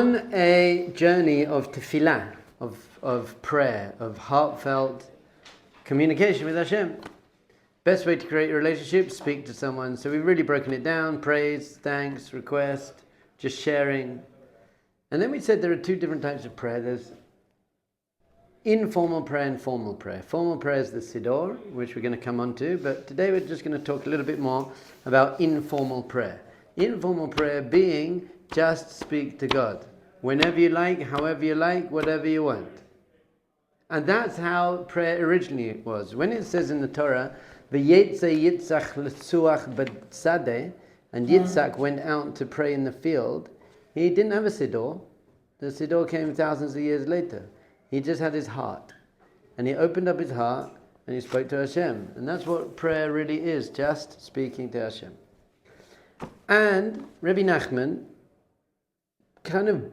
On a journey of Tefillah, of prayer, of heartfelt communication with Hashem. Best way to create a relationship, speak to someone. So we've really broken it down: praise, thanks, request, just sharing. And then we said there are two different types of prayer. There's informal prayer and formal prayer. Formal prayer is the Siddur, which we're going to come on to, but today we're just going to talk a little bit more about informal prayer. Informal prayer being just speak to God. Whenever you like, however you like, whatever you want. And that's how prayer originally was. When it says in the Torah, V'yetze Yitzchak l'tzuach b'sadeh, and Yitzchak went out to pray in the field, he didn't have a Siddur. The Siddur came thousands of years later. He just had his heart. And he opened up his heart and he spoke to Hashem. And that's what prayer really is, just speaking to Hashem. And Rabbi Nachman kind of,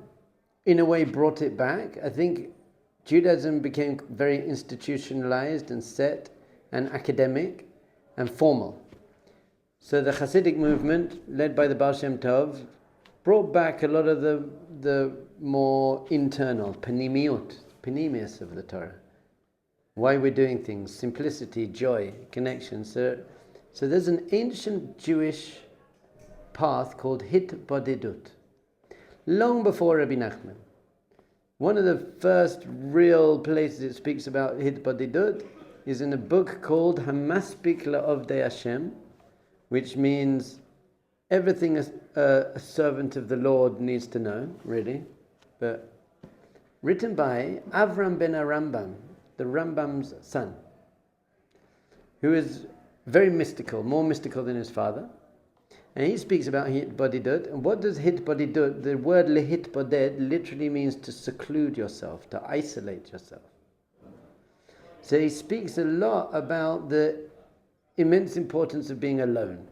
in a way, brought it back. I think Judaism became very institutionalized and set and academic and formal. So the Hasidic movement, led by the Baal Shem Tov, brought back a lot of the more internal, panemius of the Torah. Why we're doing things, simplicity, joy, connection. So there's an ancient Jewish path called Hisbodedus. Long before Rabbi Nachman. One of the first real places it speaks about Hisbodedus is in a book called Hamaspik La'ovdei Hashem, which means everything a servant of the Lord needs to know, really. But written by Avram ben Rambam, the Rambam's son, who is very mystical, more mystical than his father. And he speaks about Hisbodedus. And what does Hisbodedus, the word lehitboded, literally means to seclude yourself, to isolate yourself. So he speaks a lot about the immense importance of being alone.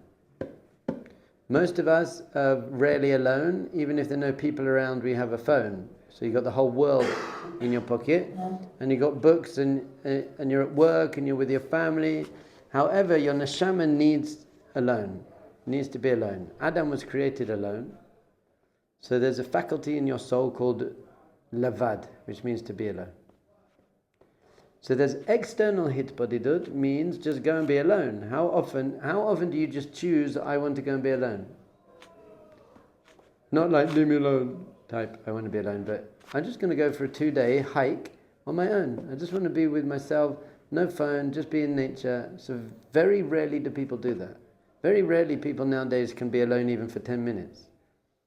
Most of us are rarely alone. Even if there are no people around, we have a phone. So you've got the whole world in your pocket, and you've got books, and you're at work, and you're with your family. However, your neshama needs to be alone. Adam was created alone. So there's a faculty in your soul called lavad, which means to be alone. So there's external Hisbodedus, means just go and be alone. How often do you just choose, I want to go and be alone? Not like leave me alone type, I want to be alone, but I'm just going to go for a 2-day hike on my own. I just want to be with myself, no phone, just be in nature. So very rarely do people do that. Very rarely people nowadays can be alone even for 10 minutes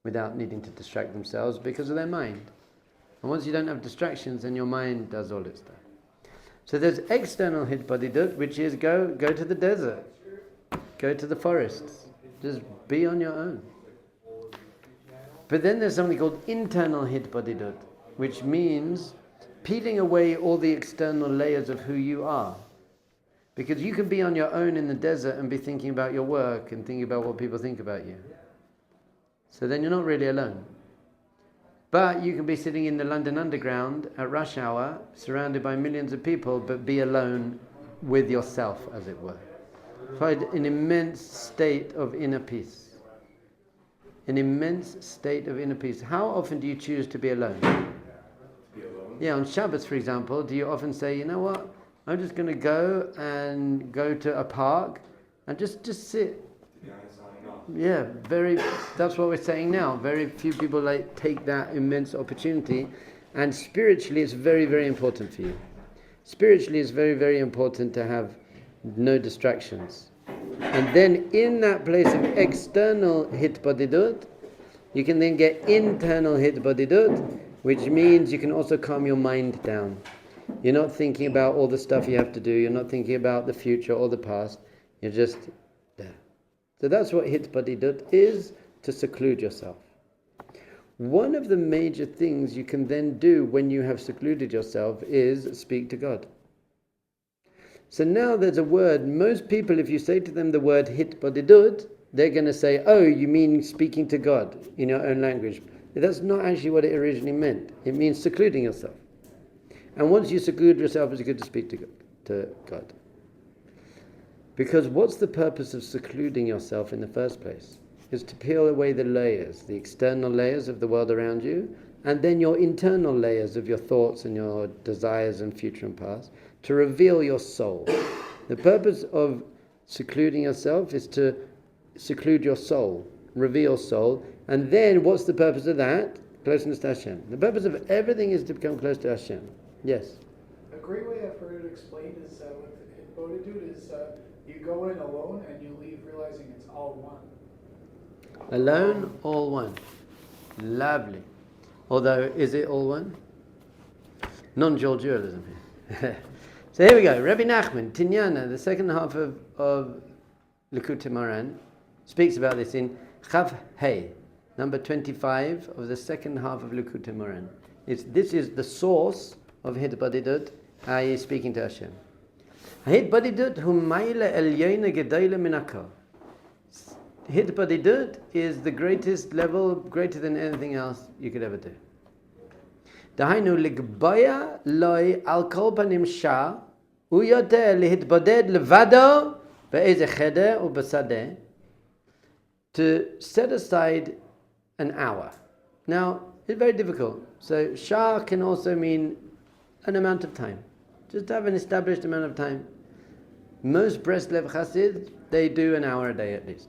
without needing to distract themselves because of their mind. And once you don't have distractions, then your mind does all its stuff. So there's external Hisbodedus, which is go to the desert, go to the forests, just be on your own. But then there's something called internal Hisbodedus, which means peeling away all the external layers of who you are. Because you can be on your own in the desert and be thinking about your work and thinking about what people think about you. So then you're not really alone. But you can be sitting in the London Underground at rush hour, surrounded by millions of people, but be alone with yourself, as it were. Find an immense state of inner peace. An immense state of inner peace. How often do you choose to be alone? Yeah, on Shabbos, for example, do you often say, you know what? I'm just going to go to a park and just sit. Yeah, that's what we're saying now. Very few people take that immense opportunity, and spiritually it's very, very important for you. Spiritually it's very, very important to have no distractions. And then in that place of external Hisbodedus, you can then get internal Hisbodedus, which means you can also calm your mind down. You're not thinking about all the stuff you have to do. You're not thinking about the future or the past. You're just there. So that's what Hisbodedus is, to seclude yourself. One of the major things you can then do when you have secluded yourself is speak to God. So now there's a word. Most people, if you say to them the word Hisbodedus, they're going to say, oh, you mean speaking to God in your own language. That's not actually what it originally meant. It means secluding yourself. And once you seclude yourself, it's good to speak to God. Because what's the purpose of secluding yourself in the first place? Is to peel away the layers, the external layers of the world around you, and then your internal layers of your thoughts and your desires and future and past, to reveal your soul. The purpose of secluding yourself is to seclude your soul, reveal soul, and then what's the purpose of that? Closeness to Hashem. The purpose of everything is to become close to Hashem. Yes? A great way I've heard it explained is with Hisbodedus is you go in alone and you leave realizing it's all one. Alone, all one. Lovely. Although, is it all one? Non-dual dualism here. So here we go. Rabbi Nachman, Tinyana, the second half of Likutei Moharan, speaks about this in Chav Hey, number 25 of the second half of Likutei Moharan. This is the source of Hisbodedus, how he is speaking to Hashem. Hisbodedus hu ma'ila elyona gedola min hakol. Hisbodedus is the greatest level, greater than anything else you could ever do. Dahainu ligbaya loy al kol panim shah u yoter lihitboded levado be'eze cheder u b'sadeh, to set aside an hour. Now, it's very difficult. So, shah can also mean an amount of time. Just have an established amount of time. Most Breslev Chassid, they do an hour a day at least.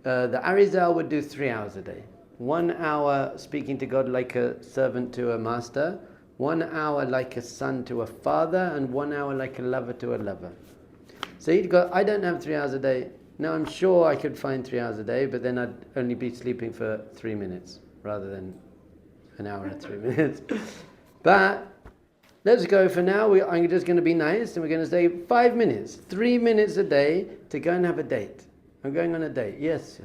The Arizal would do 3 hours a day. 1 hour speaking to God like a servant to a master, 1 hour like a son to a father, and 1 hour like a lover to a lover. So he'd go, I don't have 3 hours a day. Now I'm sure I could find 3 hours a day, but then I'd only be sleeping for 3 minutes rather than an hour and 3 minutes. But let's go for now. I'm just going to be nice, and we're going to say 5 minutes, 3 minutes a day to go and have a date. I'm going on a date. Yes.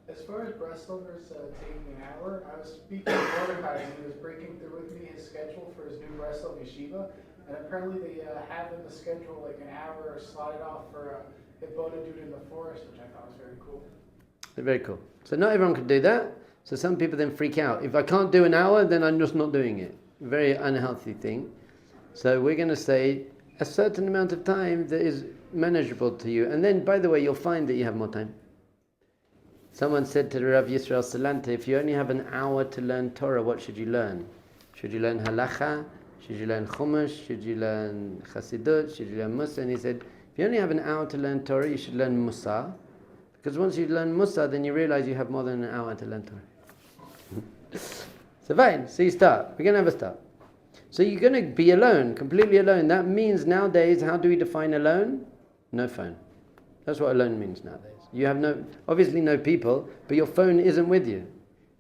As far as Breslovers taking an hour, I was speaking to Mordecai and he was breaking through with me his schedule for his new Breslov yeshiva, and apparently they have in the schedule like an hour slotted off for Hisbodedus in the forest, which I thought was very cool. Very cool. So not everyone can do that. So some people then freak out. If I can't do an hour, then I'm just not doing it. Very unhealthy thing. So we're going to say a certain amount of time that is manageable to you. And then, by the way, you'll find that you have more time. Someone said to the Rav Yisrael Salanta, if you only have an hour to learn Torah, what should you learn? Should you learn Halacha? Should you learn Chumash? Should you learn Chassidut? Should you learn Musa? And he said, if you only have an hour to learn Torah, you should learn Musa. Because once you learn Musa, then you realize you have more than an hour to learn Torah. So fine, so you start. We're going to have a start. So you're going to be alone, completely alone. That means nowadays, how do we define alone? No phone. That's what alone means nowadays. You have obviously no people, but your phone isn't with you.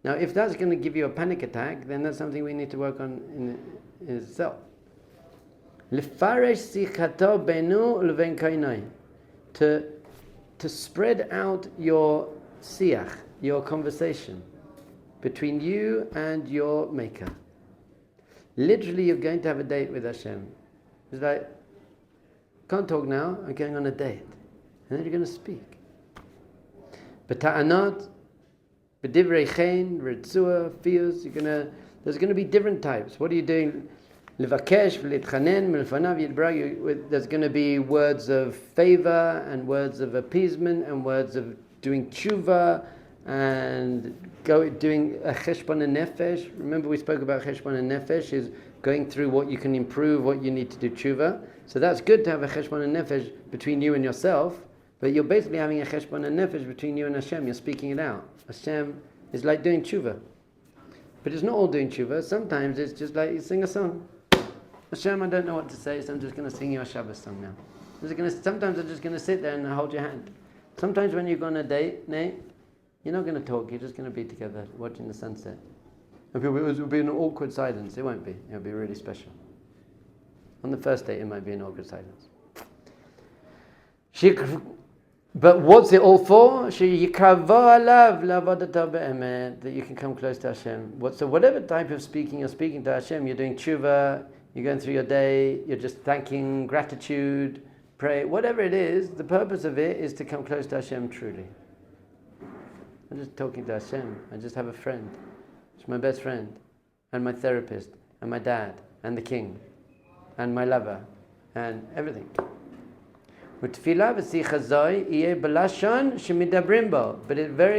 Now, if that's going to give you a panic attack, then that's something we need to work on in itself. To spread out your siach, your conversation, between you and your maker. Literally, you're going to have a date with Hashem. It's like, can't talk now, I'm going on a date. And then you're going to speak. B'ta'anot, b'divrei chen, ritzua, fears, there's going to be different types. What are you doing? Levakesh, v'litchanen, milfanav yidbrag. There's going to be words of favor, and words of appeasement, and words of doing tshuva, and doing a cheshbon nefesh. Remember we spoke about cheshbon nefesh is going through what you can improve, what you need to do tshuva. So that's good to have a cheshbon nefesh between you and yourself, but you're basically having a cheshbon nefesh between you and Hashem. You're speaking it out. Hashem is like doing tshuva. But it's not all doing tshuva. Sometimes it's just like you sing a song. Hashem, I don't know what to say, so I'm just going to sing you a Shabbos song now. Sometimes I'm just going to sit there and hold your hand. Sometimes when you go on a date, Nate, you're not going to talk, you're just going to be together watching the sunset. And people, it will be an awkward silence. It won't be. It'll be really special. On the first date, it might be an awkward silence. But what's it all for? That you can come close to Hashem. So whatever type of speaking you're speaking to Hashem, you're doing tshuva, you're going through your day, you're just thanking, gratitude, pray, whatever it is, the purpose of it is to come close to Hashem truly. I'm just talking to Hashem. I just have a friend. It's my best friend, and my therapist, and my dad, and the king, and my lover, and everything. But it's very,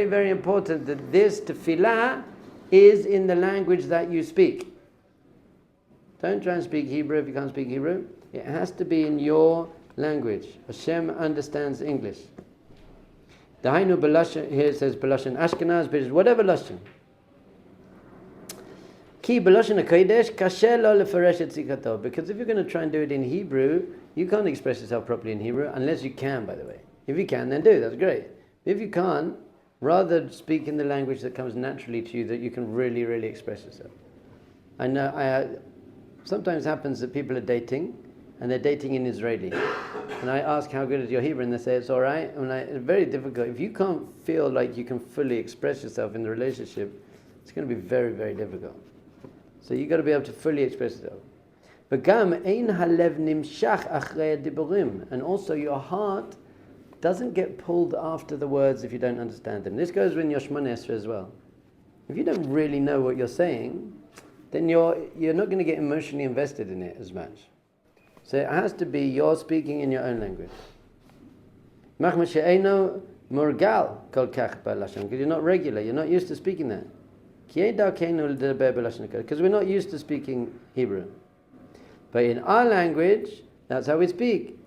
very important that this tefillah is in the language that you speak. Don't try and speak Hebrew if you can't speak Hebrew. It has to be in your language. Hashem understands English. Dahainu b'lashon, here it says b'lashon Ashkenaz, but whatever lashon. Ki b'lashon hakodesh kasher lo lefaresh et tzikato. Because if you're going to try and do it in Hebrew, you can't express yourself properly in Hebrew, unless you can, by the way. If you can, then do, that's great. If you can't, rather speak in the language that comes naturally to you, that you can really, really express yourself. I know, sometimes happens that people are dating, and they're dating in Israeli. And I ask, how good is your Hebrew? And they say, it's all right. I'm like, it's very difficult. If you can't feel like you can fully express yourself in the relationship, it's going to be very, very difficult. So you've got to be able to fully express yourself. But gam ein halev nimshach achrei diburim. And also your heart doesn't get pulled after the words if you don't understand them. This goes with your Shemona Esrei as well. If you don't really know what you're saying, then you're not going to get emotionally invested in it as much. So it has to be you're speaking in your own language. Because you're not regular, you're not used to speaking that. Because we're not used to speaking Hebrew. But in our language, that's how we speak.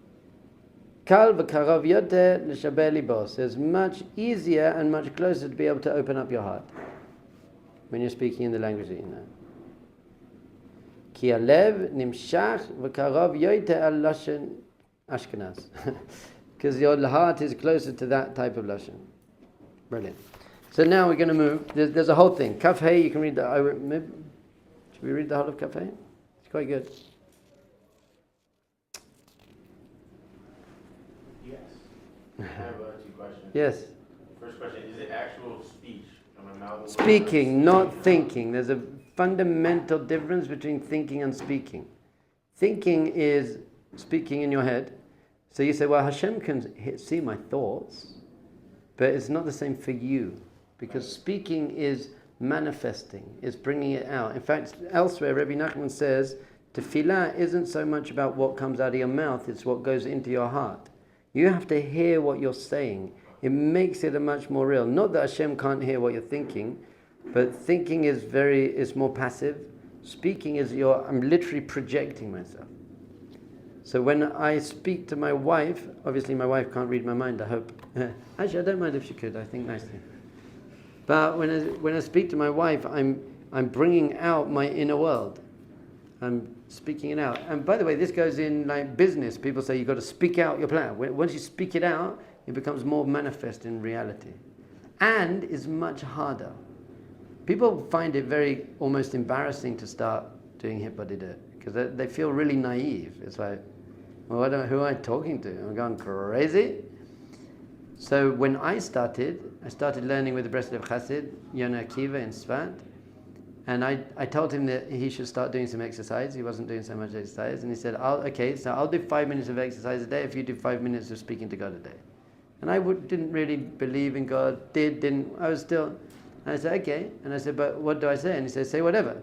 It's much easier and much closer to be able to open up your heart when you're speaking in the language that you know. Ki alev nimshach v'karov yoter al lashon Ashkenaz. Because your heart is closer to that type of lashon. Brilliant. So now we're going to move. There's a whole thing. Kaf Hey, you can read should we read the whole of Kaf Hey? It's quite good. Yes. I have 2 questions. Yes. First question, is it actual speech from my mouth? Speaking, not thinking. There's a fundamental difference between thinking and speaking. Thinking is speaking in your head. So you say, well, Hashem can see my thoughts, but it's not the same for you. Because speaking is manifesting, is bringing it out. In fact, elsewhere, Rabbi Nachman says, Tefillah isn't so much about what comes out of your mouth, it's what goes into your heart. You have to hear what you're saying. It makes it a much more real. Not that Hashem can't hear what you're thinking, but thinking is more passive. Speaking is I'm literally projecting myself. So when I speak to my wife, obviously my wife can't read my mind, I hope. Actually, I don't mind if she could, I think nicely. But when I speak to my wife, I'm bringing out my inner world. I'm speaking it out. And by the way, this goes in like business. People say you've got to speak out your plan. Once you speak it out, it becomes more manifest in reality. And is much harder. People find it very almost embarrassing to start doing Hisbodedus because they feel really naive. It's like, well, who am I talking to? Am I going crazy? So when I started learning with the Breslev Chassid, Yonah Akiva in Svat, and I told him that he should start doing some exercise. He wasn't doing so much exercise, and he said, so I'll do 5 minutes of exercise a day if you do 5 minutes of speaking to God a day. And I didn't really believe in God, didn't, I was still, and I said, okay. And I said, but what do I say? And he said, say whatever.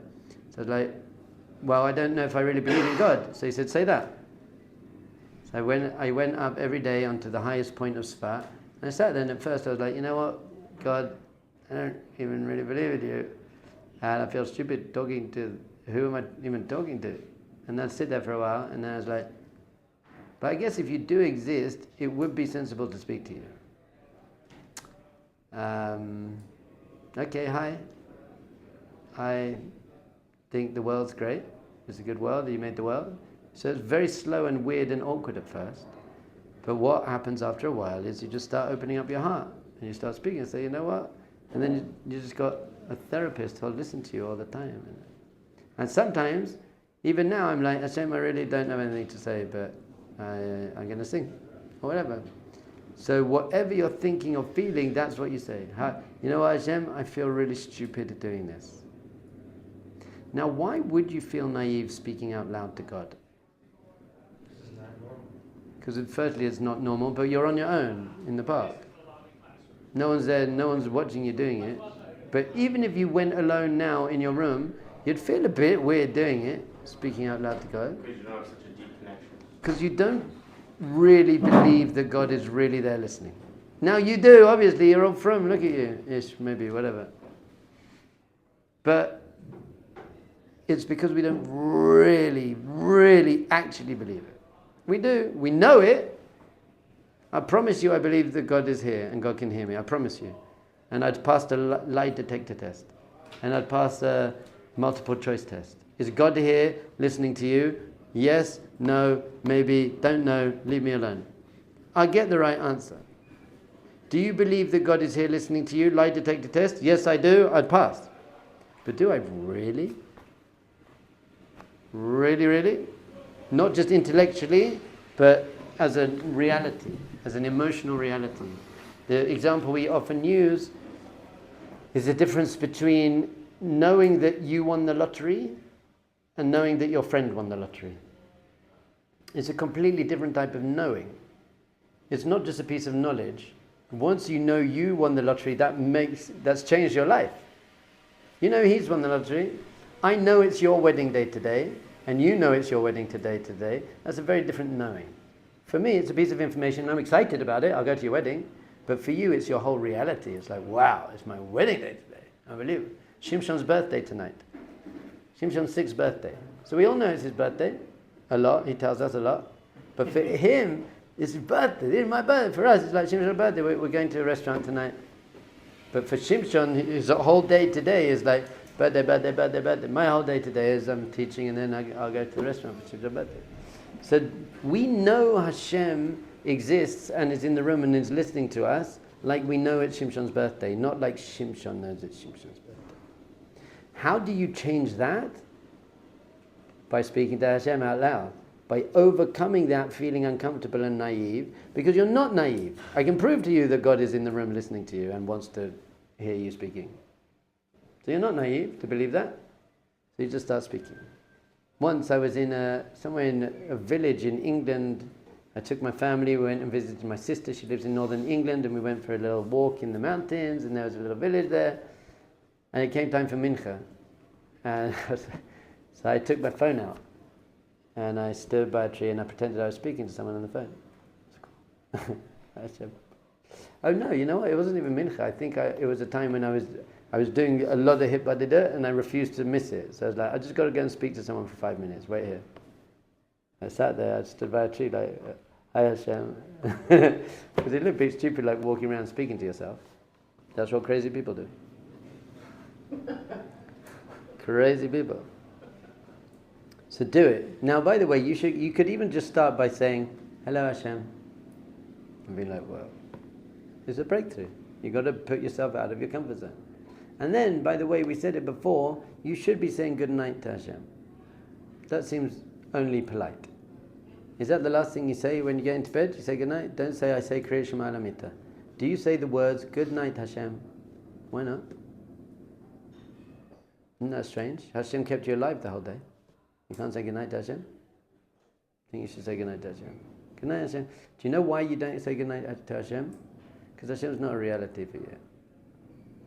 So I was like, well, I don't know if I really believe in God. So he said, say that. So I went up every day onto the highest point of Svat, and I sat there, and at first I was like, you know what, God, I don't even really believe in you. And I feel stupid talking to, who am I even talking to? And I'd sit there for a while, and then I was like, but I guess if you do exist, it would be sensible to speak to you. Okay, hi. I think the world's great. It's a good world, you made the world. So it's very slow and weird and awkward at first. But what happens after a while is you just start opening up your heart. And you start speaking and say, you know what? And then you just got a therapist who'll listen to you all the time. And sometimes, even now, I'm like, Hashem, I really don't have anything to say, but I'm going to sing, or whatever. So whatever you're thinking or feeling, that's what you say. You know what, Hashem, I feel really stupid doing this. Now, why would you feel naive speaking out loud to God? Because firstly, it's not normal, but you're on your own in the park. No one's there, no one's watching you doing it. But even if you went alone now in your room, you'd feel a bit weird doing it, speaking out loud to God. Because you don't have such a deep connection. Because you don't really believe that God is really there listening. Now you do, obviously, you're all from, look at you, ish, maybe, whatever. But it's because we don't really, really actually believe it. We do. We know it. I promise you I believe that God is here and God can hear me. I promise you. And I'd pass the lie detector test. And I'd pass a multiple choice test. Is God here listening to you? Yes, no, maybe, don't know, leave me alone. I get the right answer. Do you believe that God is here listening to you? Lie detector test? Yes, I do. I'd pass. But do I really? Really, really? Not just intellectually, but as a reality, as an emotional reality. The example we often use is the difference between knowing that you won the lottery and knowing that your friend won the lottery. It's a completely different type of knowing. It's not just a piece of knowledge. Once you know you won the lottery, that's changed your life. You know he's won the lottery. I know it's your wedding day today, and you know it's your wedding today. That's a very different knowing. For me, it's a piece of information. I'm excited about it. I'll go to your wedding. But for you, it's your whole reality. It's like, wow, it's my wedding day today. I believe it. Shimshon's birthday tonight. Shimshon's 6th birthday. So we all know it's his birthday. A lot. He tells us a lot. But for him, it's his birthday. It's my birthday. For us, it's like Shimshon's birthday. We're going to a restaurant tonight. But for Shimshon, his whole day today is like, birthday. My whole day today is I'm teaching and then I'll go to the restaurant for Shimshon's birthday. So we know Hashem exists and is in the room and is listening to us like we know it's Shimshon's birthday, not like Shimshon knows it's Shimshon's birthday. How do you change that? By speaking to Hashem out loud. By overcoming that feeling uncomfortable and naive, because you're not naive. I can prove to you that God is in the room listening to you and wants to hear you speaking. So you're not naive to believe that. So you just start speaking. Once I was somewhere in a village in England. I took my family, we went and visited my sister. She lives in northern England, and we went for a little walk in the mountains, and there was a little village there. And it came time for mincha. And so I took my phone out, and I stood by a tree, and I pretended I was speaking to someone on the phone. Cool. Oh no, you know what? It wasn't even mincha. I think it was a time when I was doing a lot of Hisbodedus, and I refused to miss it. So I was like, I just got to go and speak to someone for 5 minutes. Wait here. I sat there, I stood by a tree like, hi Hashem. Because it looked a bit stupid like walking around speaking to yourself. That's what crazy people do. Crazy people. So do it. Now by the way, you could even just start by saying, hello Hashem. And be like, well, it's a breakthrough. You've got to put yourself out of your comfort zone. And then, by the way, we said it before, you should be saying good night to Hashem. That seems only polite. Is that the last thing you say when you get into bed? You say good night? Don't say I say Kriya Shema Alamita. Do you say the words good night Hashem? Why not? Isn't that strange? Hashem kept you alive the whole day. You can't say good night to Hashem? I think you should say good night to Hashem. Good night Hashem. Do you know why you don't say good night to Hashem? Because Hashem's not a reality for you.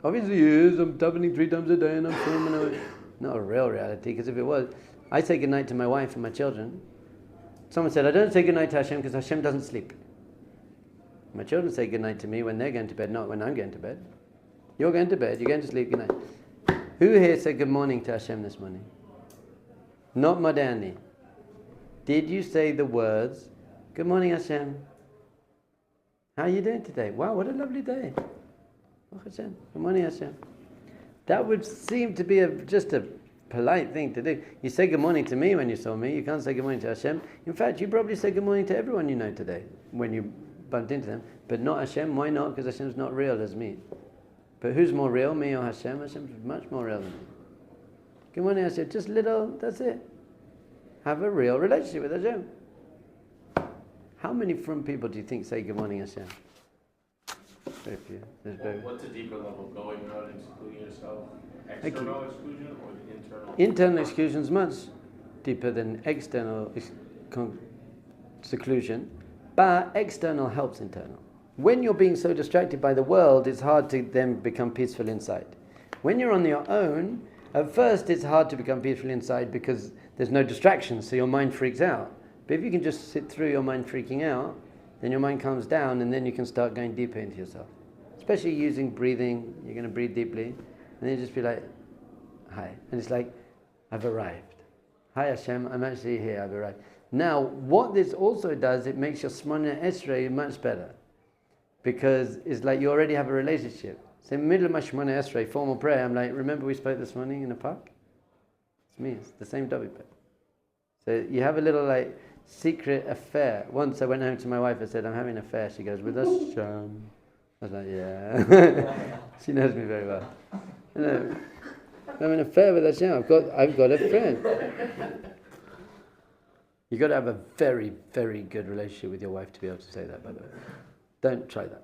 Obviously he is. I'm davening 3 times a day and I'm filming. Not a real reality, because if it was, I say good night to my wife and my children. Someone said, I don't say good night to Hashem because Hashem doesn't sleep. My children say good night to me when they're going to bed, not when I'm going to bed. You're going to bed, you're going to sleep, good night. Who here said good morning to Hashem this morning? Not Madani. Did you say the words, good morning Hashem? How are you doing today? Wow, what a lovely day. Oh Hashem, good morning Hashem. That would seem to be just a polite thing to do. You say good morning to me when you saw me. You can't say good morning to Hashem. In fact, you probably say good morning to everyone you know today when you bumped into them. But not Hashem. Why not? Because Hashem's not real as me. But who's more real, me or Hashem? Hashem's much more real than me. Good morning Hashem. Just little, that's it. Have a real relationship with Hashem. How many from people do you think say good morning Hashem? Very few. What's a deeper level? Going out and excluding yourself? External exclusion or the internal? Internal exclusion is much deeper than external seclusion, but external helps internal. When you're being so distracted by the world, it's hard to then become peaceful inside. When you're on your own, at first it's hard to become peaceful inside because there's no distractions, so your mind freaks out. But if you can just sit through your mind freaking out, then your mind calms down and then you can start going deeper into yourself. Especially using breathing, you're going to breathe deeply, and then just be like, hi. And it's like, I've arrived. Hi Hashem, I'm actually here, I've arrived. Now, what this also does, it makes your Shmona Esrei much better. Because it's like you already have a relationship. So in the middle of my Shmona Esrei, formal prayer, I'm like, remember we spoke this morning in the park? It's me, it's the same David. So you have a little like secret affair. Once I went home to my wife, I said, I'm having an affair. She goes, with Hashem. I was like, yeah. She knows me very well. You know, I'm having an affair with Hashem. I've got a friend. You've got to have a very, very good relationship with your wife to be able to say that, by the way. Don't try that.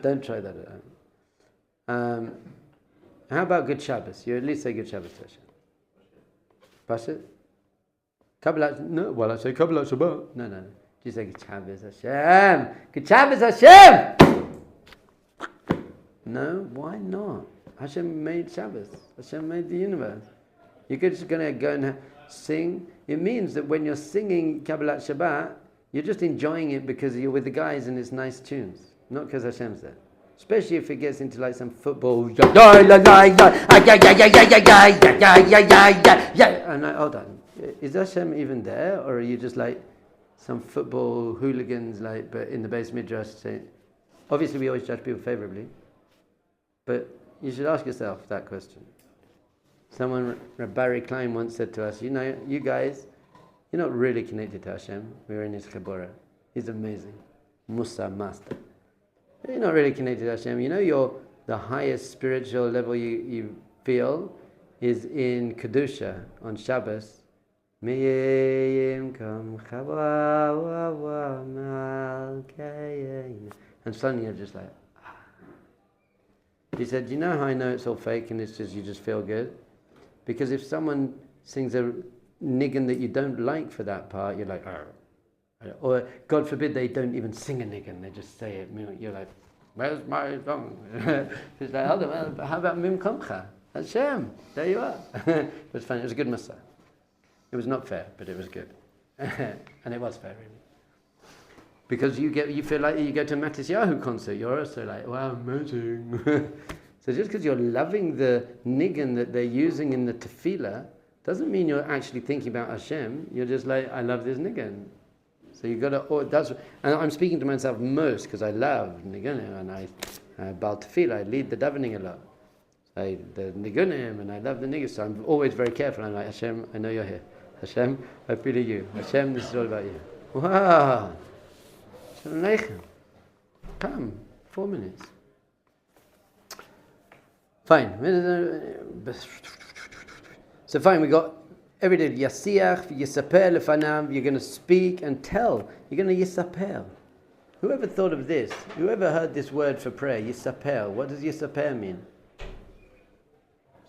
Don't try that at home. How about Good Shabbos? You at least say Good Shabbos to Hashem. Pasha? Kabbalah? No, well, I say Kabbalah Shabbat. No. Do you say Good Shabbos Hashem? Good Shabbos Hashem! No, why not? Hashem made Shabbos. Hashem made the universe. You're just going to go and sing. It means that when you're singing Kabbalah Shabbat, you're just enjoying it because you're with the guys and it's nice tunes, not because Hashem's there. Especially if it gets into like some football. And like, hold on, is Hashem even there, or are you just like some football hooligans, like, but in the base midrash saying? Obviously, we always judge people favorably, but you should ask yourself that question. Someone, Barry Klein, once said to us, you guys, you're not really connected to Hashem. We were in his Cheburah. He's amazing. Musa master. You're not really connected to Hashem. The highest spiritual level you feel is in Kedusha on Shabbos. And suddenly you're just like, ah. He said, you know how I know it's all fake and it's just you just feel good? Because if someone sings a niggun that you don't like for that part, you're like, oh. Or God forbid they don't even sing a niggun, they just say it. You're like, where's my song? It's like, hold on, how about Mim Komcha? Hashem, there you are. It was funny, it was a good Masa. It was not fair, but it was good. And it was fair, really. Because you feel like you go to a Matis Yahu concert, you're also like, wow, amazing. So just because you're loving the niggun that they're using in the Tefillah, doesn't mean you're actually thinking about Hashem. You're just like, I love this niggun. So you've got to, and I'm speaking to myself most because I love niggunim and I Baal Tefillah, I lead the davening a lot. The niggunim and I love the niggun. So I'm always very careful. I'm like, Hashem, I know you're here. Hashem, I feel you. Hashem, this is all about you. Wow. Shalom Aleichem. Come, 4 minutes. Fine. So fine, we got every day, Yasiach, Yisaper lefanav, you're going to speak and tell. You're going to Yisaper. Whoever thought of this? Whoever heard this word for prayer, Yisaper? What does Yisaper mean?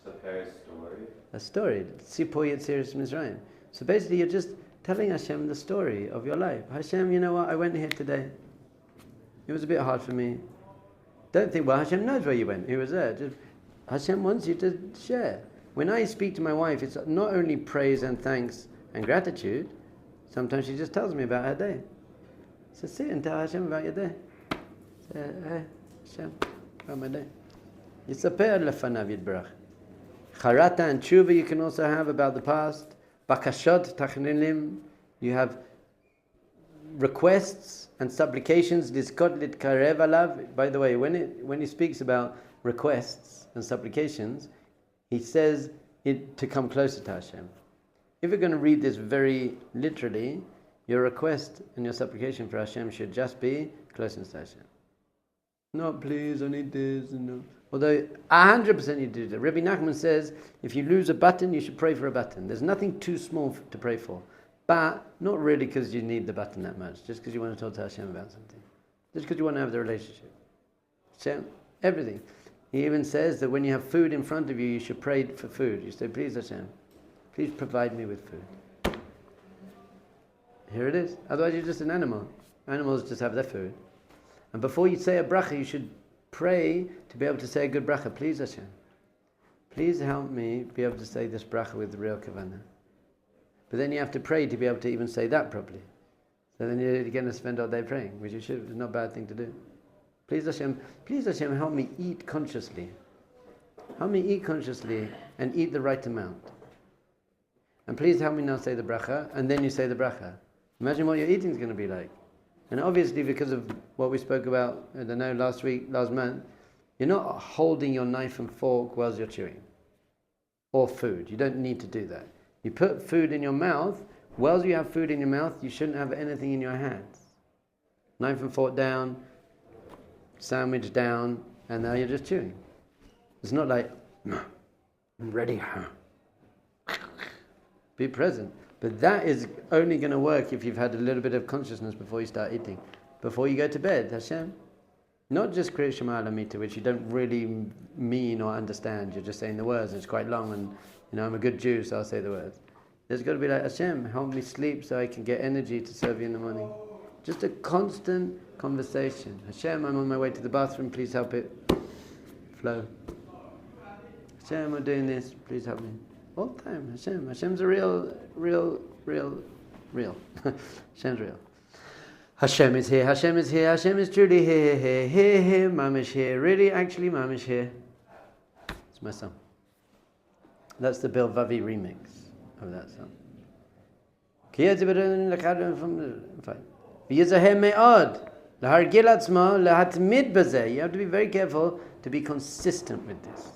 Yisaper is story. A story. Sipur Yetziras Mizrayim. So basically you're just telling Hashem the story of your life. Hashem, you know what? I went here today. It was a bit hard for me. Don't think, well, Hashem knows where you went. He was there. Just, Hashem wants you to share. When I speak to my wife, it's not only praise and thanks and gratitude. Sometimes she just tells me about her day. So sit and tell Hashem about your day. Say, hey, Hashem, about my day. Yisaper lefanav yitbarach. Charata and tshuva you can also have about the past. Bakashot tachnilim. You have requests and supplications. Diskot litkarev alav. By the way, when he speaks about requests and supplications, he says it to come closer to Hashem. If you're going to read this very literally, your request and your supplication for Hashem should just be closeness to Hashem. Not please, I need this. No. Although 100% you do that. Rabbi Nachman says if you lose a button, you should pray for a button. There's nothing too small to pray for. But not really because you need the button that much. Just because you want to talk to Hashem about something. Just because you want to have the relationship. Hashem, everything. He even says that when you have food in front of you, you should pray for food. You say, please Hashem, please provide me with food. Here it is. Otherwise you're just an animal. Animals just have their food. And before you say a bracha, you should pray to be able to say a good bracha. Please Hashem, please help me be able to say this bracha with real kavanah. But then you have to pray to be able to even say that properly. So then you're going to spend all day praying, which you should. It's not a bad thing to do. Please Hashem, help me eat consciously. Help me eat consciously and eat the right amount. And please help me now say the bracha, and then you say the bracha. Imagine what your eating is going to be like. And obviously, because of what we spoke about, I don't know, last month, you're not holding your knife and fork whilst you're chewing. Or food. You don't need to do that. You put food in your mouth. Whilst you have food in your mouth, you shouldn't have anything in your hands. Knife and fork down, sandwich down, and now you're just chewing. It's not like, I'm ready. Be present. But that is only going to work if you've had a little bit of consciousness before you start eating. Before you go to bed, Hashem. Not just Kriya Shema Alamita, which you don't really mean or understand. You're just saying the words, and it's quite long, and I'm a good Jew, so I'll say the words. There's got to be like, Hashem, help me sleep so I can get energy to serve you in the morning. Just a constant conversation. Hashem, I'm on my way to the bathroom, please help it flow. Hashem, I'm doing this, please help me. All the time, Hashem. Hashem's a real. Hashem's real. Hashem is here, Hashem is here, Hashem is truly here, Mamish here, really, actually, Mamish here. It's my song. That's the Bill Vavi remix of that song. You have to be very careful to be consistent with this.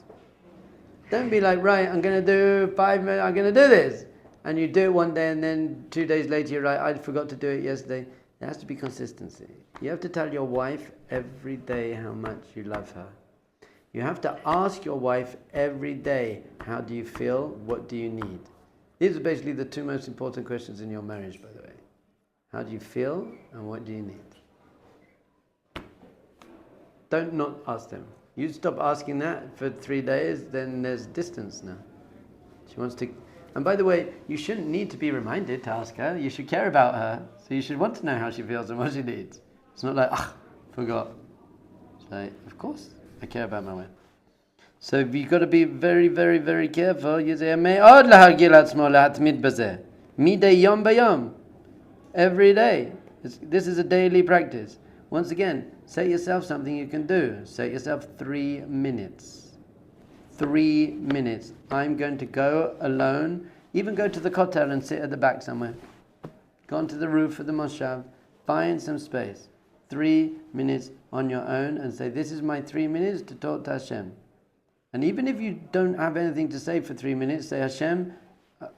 Don't be like, right, I'm going to do 5 minutes, I'm going to do this. And you do it one day and then 2 days later you're right, I forgot to do it yesterday. There has to be consistency. You have to tell your wife every day how much you love her. You have to ask your wife every day, how do you feel? What do you need? These are basically the 2 most important questions in your marriage, by the way. How do you feel and what do you need? Don't not ask them. You stop asking that for 3 days, then there's distance now. She wants to... And by the way, you shouldn't need to be reminded to ask her. You should care about her. So you should want to know how she feels and what she needs. It's not like, forgot. It's like, of course, I care about my wife. So you've got to be very, very, very careful. You say, every day. This is a daily practice. Once again, set yourself something you can do. Set yourself 3 minutes. 3 minutes. I'm going to go alone. Even go to the kotel and sit at the back somewhere. Go onto the roof of the moshav. Find some space. 3 minutes on your own and say, this is my 3 minutes to talk to Hashem. And even if you don't have anything to say for 3 minutes, say, Hashem,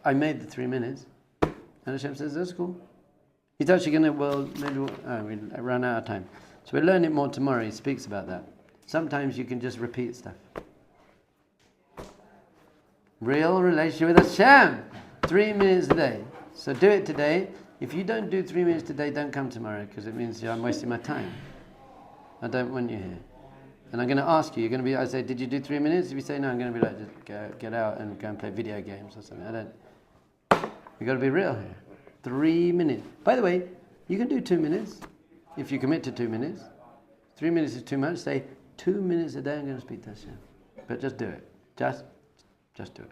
I made the 3 minutes. And Hashem says, that's cool. He's actually going to, we ran out of time. So we'll learn it more tomorrow. He speaks about that. Sometimes you can just repeat stuff. Real relationship with Hashem. 3 minutes a day. So do it today. If you don't do 3 minutes today, don't come tomorrow, because it means I'm wasting my time. I don't want you here. And I'm going to ask you, you're going to be, I say, did you do 3 minutes? If you say no, I'm going to be like, just get out and go and play video games or something. You've got to be real here. 3 minutes. By the way, you can do 2 minutes if you commit to 2 minutes. 3 minutes is too much. Say 2 minutes a day I'm going to speak to Hashem. But just do it. Just do it.